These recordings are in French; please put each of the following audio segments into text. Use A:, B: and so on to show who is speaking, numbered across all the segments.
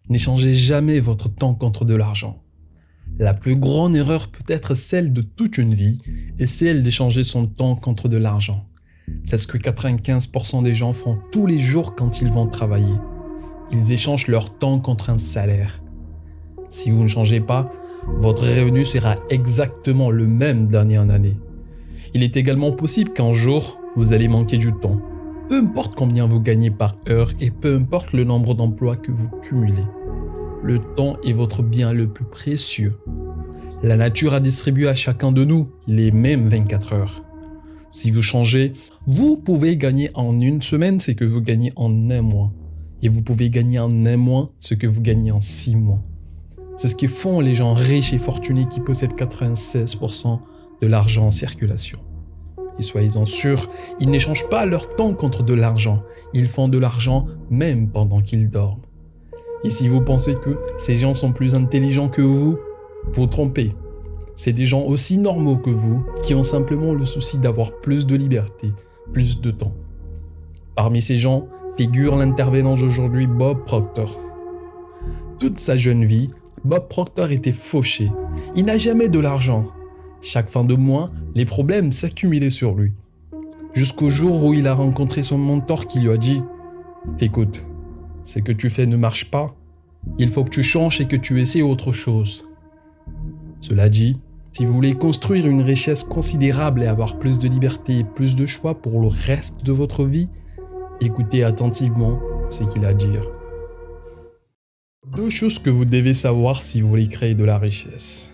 A: N'échangez jamais votre temps contre de l'argent. La plus grande erreur peut être celle de toute une vie, et celle d'échanger son temps contre de l'argent. C'est ce que 95% des gens font tous les jours quand ils vont travailler. Ils échangent leur temps contre un salaire. Si vous ne changez pas, votre revenu sera exactement le même d'année en année. Il est également possible qu'un jour, vous allez manquer du temps. Peu importe combien vous gagnez par heure et peu importe le nombre d'emplois que vous cumulez. Le temps est votre bien le plus précieux. La nature a distribué à chacun de nous les mêmes 24 heures. Si vous changez, vous pouvez gagner en une semaine ce que vous gagnez en un mois. Et vous pouvez gagner en un mois ce que vous gagnez en 6 mois. C'est ce que font les gens riches et fortunés qui possèdent 96% de l'argent en circulation. Et soyez-en sûrs, ils n'échangent pas leur temps contre de l'argent. Ils font de l'argent même pendant qu'ils dorment. Et si vous pensez que ces gens sont plus intelligents que vous, vous trompez. C'est des gens aussi normaux que vous qui ont simplement le souci d'avoir plus de liberté, plus de temps. Parmi ces gens figure l'intervenant d'aujourd'hui Bob Proctor. Toute sa jeune vie, Bob Proctor était fauché. Il n'a jamais de l'argent. Chaque fin de mois, les problèmes s'accumulaient sur lui. Jusqu'au jour où il a rencontré son mentor qui lui a dit « Écoute, ce que tu fais ne marche pas. Il faut que tu changes et que tu essaies autre chose. » Cela dit, si vous voulez construire une richesse considérable et avoir plus de liberté et plus de choix pour le reste de votre vie, écoutez attentivement ce qu'il a à dire. 2 choses que vous devez savoir si vous voulez créer de la richesse.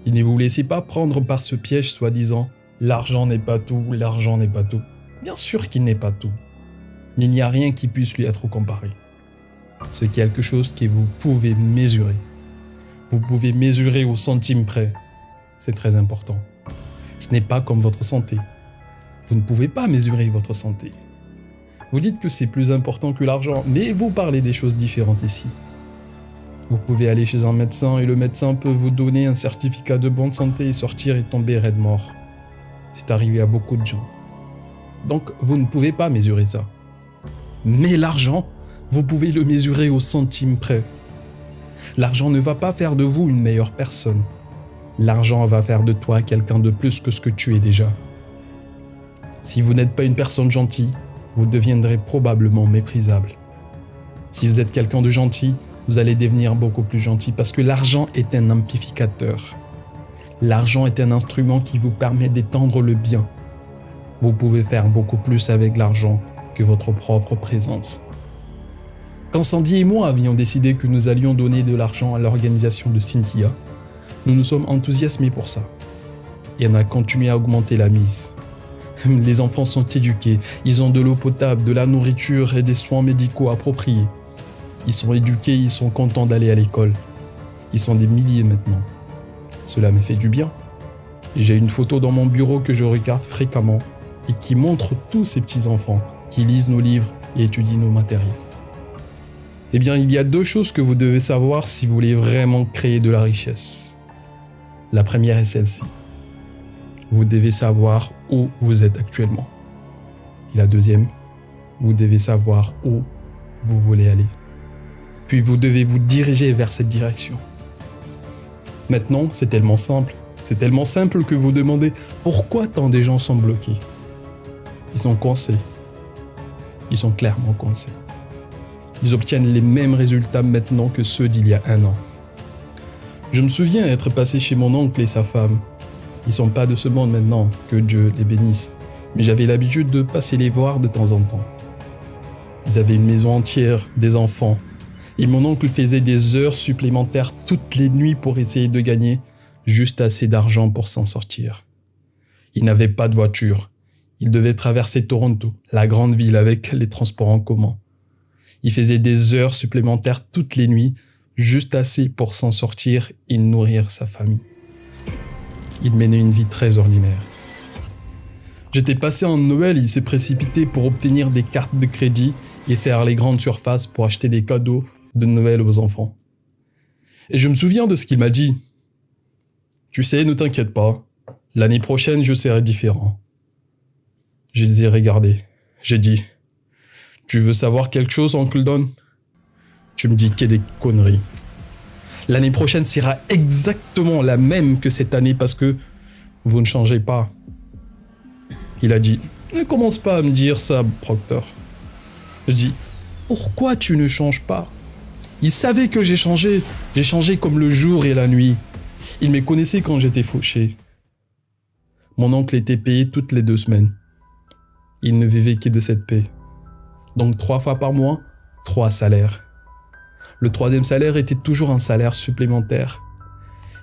A: Et ne vous laissez pas prendre par ce piège soi-disant « l'argent n'est pas tout, l'argent n'est pas tout ». Bien sûr qu'il n'est pas tout, mais il n'y a rien qui puisse lui être comparé. C'est quelque chose que vous pouvez mesurer. Vous pouvez mesurer au centime près. C'est très important. Ce n'est pas comme votre santé. Vous ne pouvez pas mesurer votre santé. Vous dites que c'est plus important que l'argent, mais vous parlez des choses différentes ici. Vous pouvez aller chez un médecin et le médecin peut vous donner un certificat de bonne santé et sortir et tomber raide mort. C'est arrivé à beaucoup de gens. Donc, vous ne pouvez pas mesurer ça. Mais l'argent, vous pouvez le mesurer au centime près. L'argent ne va pas faire de vous une meilleure personne. L'argent va faire de toi quelqu'un de plus que ce que tu es déjà. Si vous n'êtes pas une personne gentille, vous deviendrez probablement méprisable. Si vous êtes quelqu'un de gentil, vous allez devenir beaucoup plus gentil parce que l'argent est un amplificateur. L'argent est un instrument qui vous permet d'étendre le bien. Vous pouvez faire beaucoup plus avec l'argent que votre propre présence. Quand Sandy et moi avions décidé que nous allions donner de l'argent à l'organisation de Cynthia, nous nous sommes enthousiasmés pour ça. Et on a continué à augmenter la mise. Les enfants sont éduqués, ils ont de l'eau potable, de la nourriture et des soins médicaux appropriés. Ils sont éduqués, ils sont contents d'aller à l'école. Ils sont des milliers maintenant. Cela me fait du bien. J'ai une photo dans mon bureau que je regarde fréquemment et qui montre tous ces petits-enfants qui lisent nos livres et étudient nos matériaux. Eh bien, il y a 2 choses que vous devez savoir si vous voulez vraiment créer de la richesse. La première est celle-ci. Vous devez savoir où vous êtes actuellement. Et la deuxième, vous devez savoir où vous voulez aller. Puis vous devez vous diriger vers cette direction. Maintenant, c'est tellement simple. C'est tellement simple que vous demandez pourquoi tant de gens sont bloqués. Ils sont coincés. Ils sont clairement coincés. Ils obtiennent les mêmes résultats maintenant que ceux d'il y a 1 an. Je me souviens être passé chez mon oncle et sa femme. Ils sont pas de ce monde maintenant, que Dieu les bénisse. Mais j'avais l'habitude de passer les voir de temps en temps. Ils avaient une maison entière, des enfants. Et mon oncle faisait des heures supplémentaires toutes les nuits pour essayer de gagner juste assez d'argent pour s'en sortir. Il n'avait pas de voiture. Il devait traverser Toronto, la grande ville avec les transports en commun. Il faisait des heures supplémentaires toutes les nuits, juste assez pour s'en sortir et nourrir sa famille. Il menait une vie très ordinaire. J'étais passé en Noël, il s'est précipité pour obtenir des cartes de crédit et faire les grandes surfaces pour acheter des cadeaux de Noël aux enfants. Et je me souviens de ce qu'il m'a dit. « Tu sais, ne t'inquiète pas, l'année prochaine je serai différent. » Je les ai regardés. J'ai dit « Tu veux savoir quelque chose, Oncle Don ? Tu me dis qu'il y a des conneries. L'année prochaine sera exactement la même que cette année parce que vous ne changez pas. Il a dit, ne commence pas à me dire ça, Proctor. Je dis, pourquoi tu ne changes pas? Il savait que j'ai changé comme le jour et la nuit. Il me connaissait quand j'étais fauché. Mon oncle était payé toutes les 2 semaines. Il ne vivait que de cette paie. Donc 3 fois par mois, 3 salaires. Le 3e salaire était toujours un salaire supplémentaire.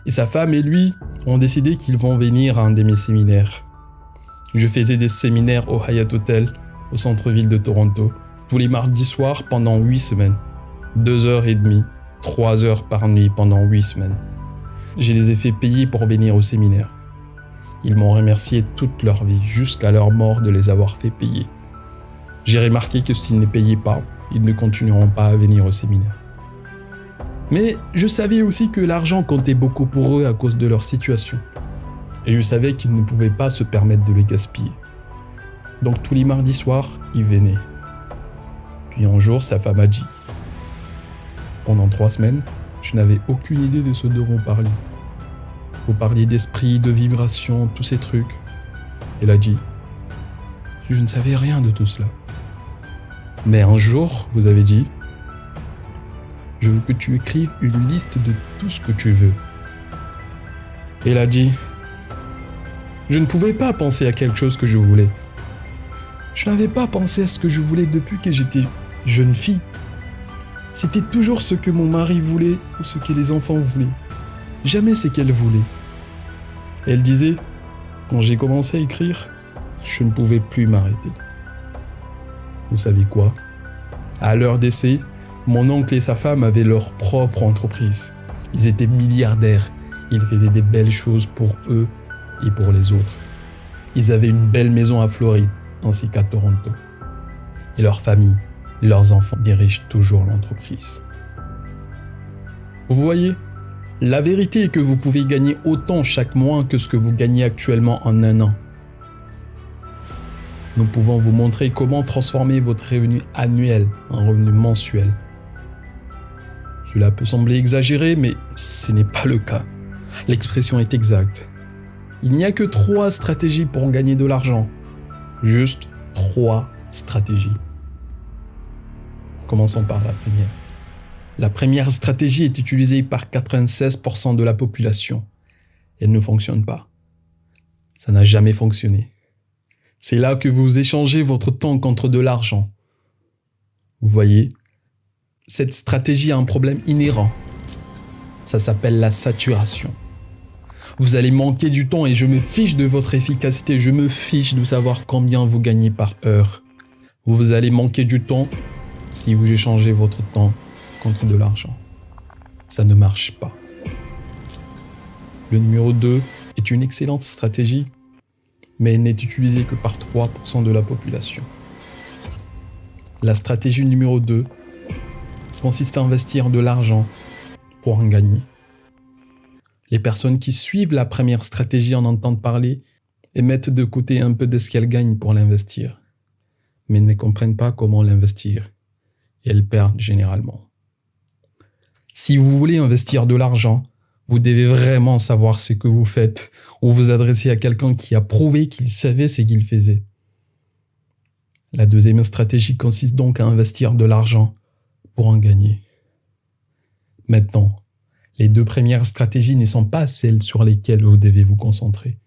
A: Et sa femme et lui ont décidé qu'ils vont venir à un de mes séminaires. Je faisais des séminaires au Hyatt Hotel, au centre-ville de Toronto, tous les mardis soirs pendant 8 semaines. 2h30, 3 heures par nuit pendant 8 semaines. Je les ai fait payer pour venir au séminaire. Ils m'ont remercié toute leur vie, jusqu'à leur mort, de les avoir fait payer. J'ai remarqué que s'ils ne payaient pas, ils ne continueront pas à venir au séminaire. Mais je savais aussi que l'argent comptait beaucoup pour eux à cause de leur situation. Et je savais qu'ils ne pouvaient pas se permettre de le gaspiller. Donc tous les mardis soirs, ils venaient. Puis un jour, sa femme a dit, pendant 3 semaines, je n'avais aucune idée de ce dont vous parliez. Vous parliez d'esprit, de vibration, tous ces trucs. Elle a dit, je ne savais rien de tout cela. Mais un jour, vous avez dit, je veux que tu écrives une liste de tout ce que tu veux. Elle a dit, je ne pouvais pas penser à quelque chose que je voulais. Je n'avais pas pensé à ce que je voulais depuis que j'étais jeune fille. C'était toujours ce que mon mari voulait ou ce que les enfants voulaient. Jamais ce qu'elle voulait. Elle disait, quand j'ai commencé à écrire, je ne pouvais plus m'arrêter. Vous savez quoi? À leur décès, mon oncle et sa femme avaient leur propre entreprise. Ils étaient milliardaires. Ils faisaient des belles choses pour eux et pour les autres. Ils avaient une belle maison à Floride, ainsi qu'à Toronto. Et leur famille, leurs enfants dirigent toujours l'entreprise. Vous voyez, la vérité est que vous pouvez gagner autant chaque mois que ce que vous gagnez actuellement en un an. Nous pouvons vous montrer comment transformer votre revenu annuel en revenu mensuel. Cela peut sembler exagéré, mais ce n'est pas le cas. L'expression est exacte. Il n'y a que 3 stratégies pour gagner de l'argent. Juste 3 stratégies. Commençons par la première. La première stratégie est utilisée par 96% de la population. Elle ne fonctionne pas. Ça n'a jamais fonctionné. C'est là que vous échangez votre temps contre de l'argent. Vous voyez, cette stratégie a un problème inhérent. Ça s'appelle la saturation. Vous allez manquer du temps et je me fiche de votre efficacité. Je me fiche de savoir combien vous gagnez par heure. Vous allez manquer du temps si vous échangez votre temps contre de l'argent. Ça ne marche pas. Le numéro 2 est une excellente stratégie, mais elle n'est utilisée que par 3% de la population. La stratégie numéro 2 consiste à investir de l'argent pour en gagner. Les personnes qui suivent la première stratégie en entendent parler et mettent de côté un peu de ce qu'elles gagnent pour l'investir, mais ne comprennent pas comment l'investir et elles perdent généralement. Si vous voulez investir de l'argent, vous devez vraiment savoir ce que vous faites ou vous adresser à quelqu'un qui a prouvé qu'il savait ce qu'il faisait. La deuxième stratégie consiste donc à investir de l'argent pour en gagner. Maintenant, les 2 premières stratégies ne sont pas celles sur lesquelles vous devez vous concentrer.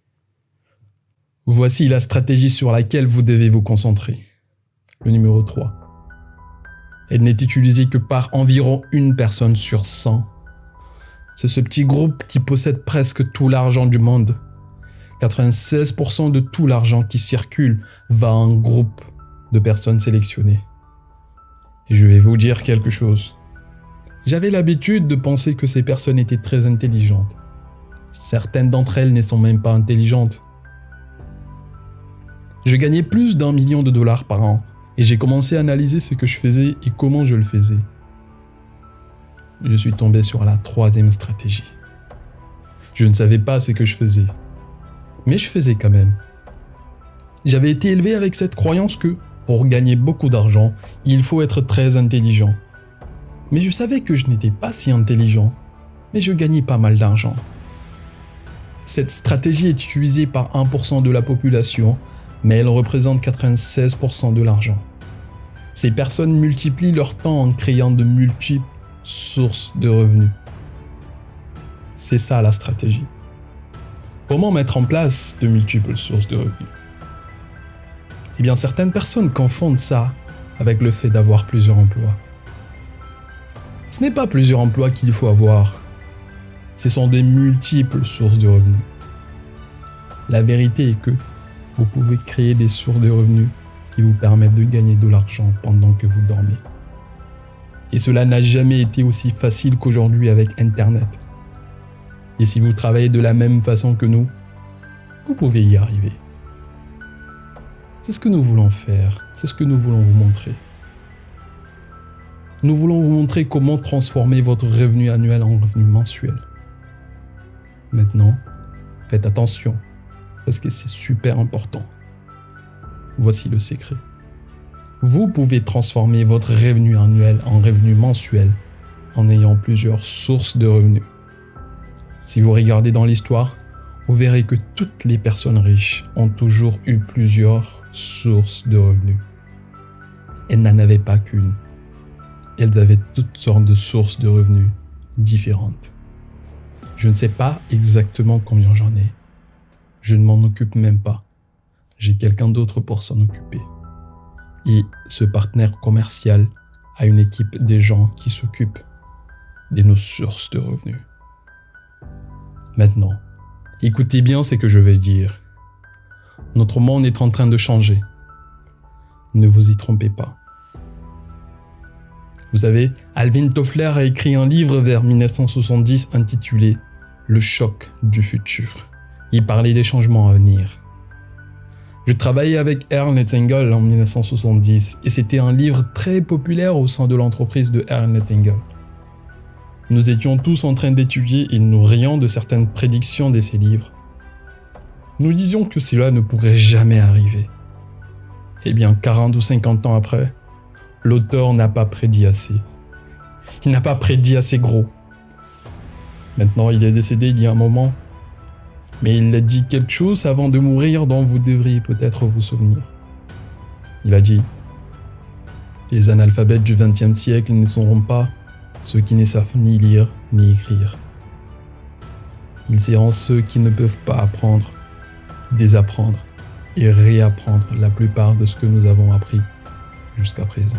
A: Voici la stratégie sur laquelle vous devez vous concentrer. Le numéro 3. Elle n'est utilisée que par environ 1 personne sur 100. C'est ce petit groupe qui possède presque tout l'argent du monde. 96% de tout l'argent qui circule va à un groupe de personnes sélectionnées. Et je vais vous dire quelque chose. J'avais l'habitude de penser que ces personnes étaient très intelligentes. Certaines d'entre elles ne sont même pas intelligentes. Je gagnais plus d'1 million de dollars par an et j'ai commencé à analyser ce que je faisais et comment je le faisais. Je suis tombé sur la 3e stratégie. Je ne savais pas ce que je faisais, mais je faisais quand même. J'avais été élevé avec cette croyance que, pour gagner beaucoup d'argent, il faut être très intelligent. Mais je savais que je n'étais pas si intelligent, mais je gagnais pas mal d'argent. Cette stratégie est utilisée par 1% de la population, mais elle représente 96% de l'argent. Ces personnes multiplient leur temps en créant de multiples sources de revenus. C'est ça la stratégie. Comment mettre en place de multiples sources de revenus? Eh bien, certaines personnes confondent ça avec le fait d'avoir plusieurs emplois. Ce n'est pas plusieurs emplois qu'il faut avoir. Ce sont des multiples sources de revenus. La vérité est que vous pouvez créer des sources de revenus qui vous permettent de gagner de l'argent pendant que vous dormez. Et cela n'a jamais été aussi facile qu'aujourd'hui avec Internet. Et si vous travaillez de la même façon que nous, vous pouvez y arriver. C'est ce que nous voulons faire, c'est ce que nous voulons vous montrer. Nous voulons vous montrer comment transformer votre revenu annuel en revenu mensuel. Maintenant, faites attention, parce que c'est super important. Voici le secret. Vous pouvez transformer votre revenu annuel en revenu mensuel en ayant plusieurs sources de revenus. Si vous regardez dans l'histoire, vous verrez que toutes les personnes riches ont toujours eu plusieurs sources de revenus. Elles n'en avaient pas qu'une. Elles avaient toutes sortes de sources de revenus différentes. Je ne sais pas exactement combien j'en ai. Je ne m'en occupe même pas. J'ai quelqu'un d'autre pour s'en occuper. Et ce partenaire commercial a une équipe des gens qui s'occupent de nos sources de revenus. Maintenant, écoutez bien ce que je vais dire. Notre monde est en train de changer. Ne vous y trompez pas. Vous savez, Alvin Toffler a écrit un livre vers 1970 intitulé « Le choc du futur ». Il parlait des changements à venir. Je travaillais avec Ernst & Engel en 1970 et c'était un livre très populaire au sein de l'entreprise de Ernst & Engel. Nous étions tous en train d'étudier et nous rions de certaines prédictions de ces livres. Nous disions que cela ne pourrait jamais arriver. Eh bien, 40 ou 50 ans après, l'auteur n'a pas prédit assez. Il n'a pas prédit assez gros. Maintenant, il est décédé il y a un moment. Mais il a dit quelque chose avant de mourir dont vous devriez peut-être vous souvenir. Il a dit « Les analphabètes du XXe siècle ne seront pas ceux qui ne savent ni lire ni écrire. Ils seront ceux qui ne peuvent pas apprendre, désapprendre et réapprendre la plupart de ce que nous avons appris jusqu'à présent.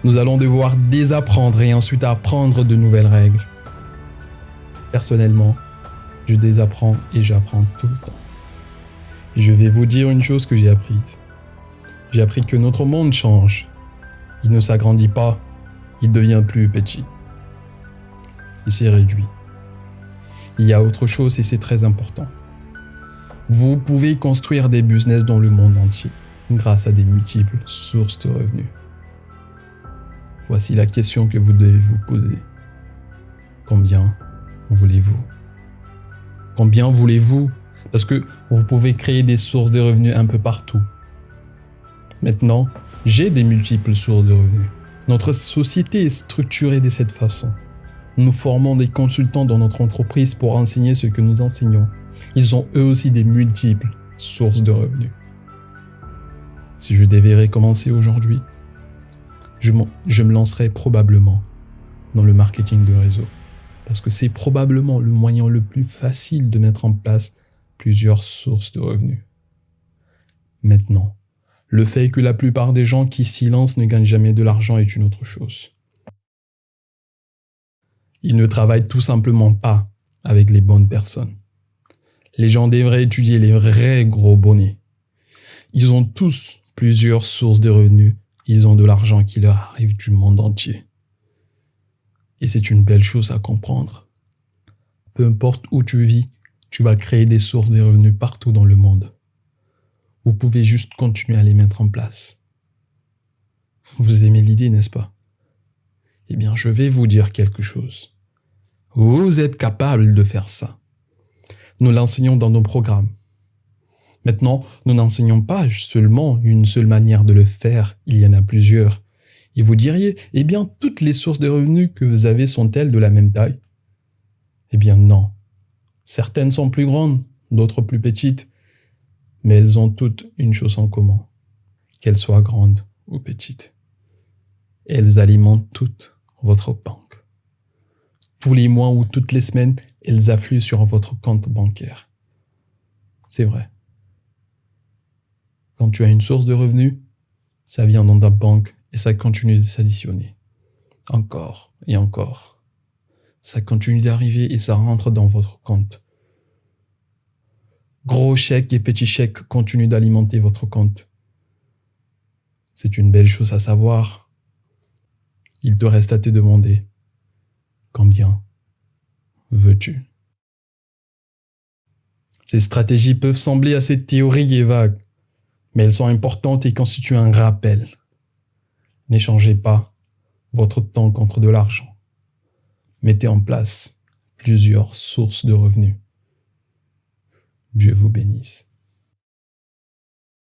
A: Nous allons devoir désapprendre et ensuite apprendre de nouvelles règles. Personnellement, je désapprends et j'apprends tout le temps. Et je vais vous dire une chose que j'ai apprise. J'ai appris que notre monde change. Il ne s'agrandit pas, il devient plus petit. Il s'est réduit. Il y a autre chose et c'est très important. Vous pouvez construire des business dans le monde entier grâce à des multiples sources de revenus. Voici la question que vous devez vous poser. Combien voulez-vous? Combien voulez-vous? Parce que vous pouvez créer des sources de revenus un peu partout. Maintenant, j'ai des multiples sources de revenus. Notre société est structurée de cette façon. Nous formons des consultants dans notre entreprise pour enseigner ce que nous enseignons. Ils ont eux aussi des multiples sources de revenus. Si je devais recommencer aujourd'hui, je me lancerais probablement dans le marketing de réseau. Parce que c'est probablement le moyen le plus facile de mettre en place plusieurs sources de revenus. Maintenant, le fait que la plupart des gens qui s'y lancent ne gagnent jamais de l'argent est une autre chose. Ils ne travaillent tout simplement pas avec les bonnes personnes. Les gens devraient étudier les vrais gros bonnets. Ils ont tous plusieurs sources de revenus. Ils ont de l'argent qui leur arrive du monde entier. Et c'est une belle chose à comprendre. Peu importe où tu vis, tu vas créer des sources de revenus partout dans le monde. Vous pouvez juste continuer à les mettre en place. Vous aimez l'idée, n'est-ce pas? Eh bien, je vais vous dire quelque chose. Vous êtes capable de faire ça. Nous l'enseignons dans nos programmes. Maintenant, nous n'enseignons pas seulement une seule manière de le faire, il y en a plusieurs. Et vous diriez, eh bien, toutes les sources de revenus que vous avez sont-elles de la même taille? Eh bien non. Certaines sont plus grandes, d'autres plus petites, mais elles ont toutes une chose en commun, qu'elles soient grandes ou petites. Elles alimentent toutes votre banque. Tous les mois ou toutes les semaines, elles affluent sur votre compte bancaire. C'est vrai. Quand tu as une source de revenus, ça vient dans ta banque et ça continue de s'additionner. Encore et encore. Ça continue d'arriver et ça rentre dans votre compte. Gros chèques et petits chèques continuent d'alimenter votre compte. C'est une belle chose à savoir. Il te reste à te demander, combien veux-tu? Ces stratégies peuvent sembler assez théoriques et vagues, mais elles sont importantes et constituent un rappel. N'échangez pas votre temps contre de l'argent. Mettez en place plusieurs sources de revenus. Dieu vous bénisse.